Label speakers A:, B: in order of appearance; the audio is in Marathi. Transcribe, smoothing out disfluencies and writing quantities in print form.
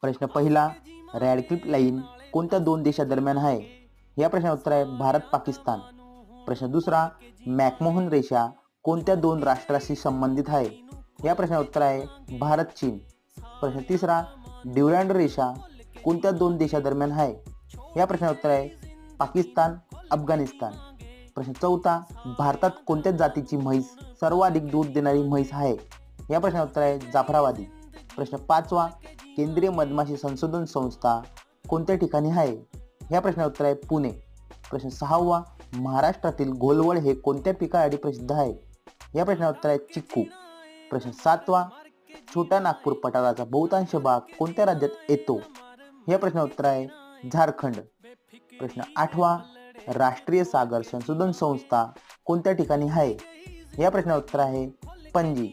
A: प्रश्न पहिला, रॅडक्लिफ लाईन कोणत्या दोन देशादरम्यान आहे? या प्रश्नाचं उत्तर आहे भारत पाकिस्तान. प्रश्न दुसरा, मॅकमोहन रेषा कोणत्या दोन राष्ट्राशी संबंधित आहे? या प्रश्नाचं उत्तर आहे भारत चीन. प्रश्न तिसरा, ड्युरँड रेषा कोणत्या दोन देशादरम्यान आहे? या प्रश्नाचं उत्तर आहे पाकिस्तान अफगाणिस्तान. प्रश्न चौथा, भारतात कोणत्या जातीची म्हैस सर्वाधिक दूध देणारी म्हैस आहे? या प्रश्नाचं उत्तर आहे जाफराबादी. प्रश्न पाचवा, केंद्रीय मधमाशी संशोधन संस्था कोणत्या ठिकाणी आहे? या प्रश्नाचं उत्तर आहे पुणे. प्रश्न सहावा, महाराष्ट्रातील घोलवड हे कोणत्या पिकासाठी प्रसिद्ध आहे? या प्रश्नाचं उत्तर आहे चिक्कू. प्रश्न सातवा, छोटा नागपूर पठाराचा बहुतांश भाग कोणत्या राज्यात येतो? या प्रश्नाचं उत्तर आहे झारखंड. प्रश्न आठवा, राष्ट्रीय सागर संशोधन संस्था कोणत्या ठिकाणी आहे? या प्रश्नाचं उत्तर आहे पणजी.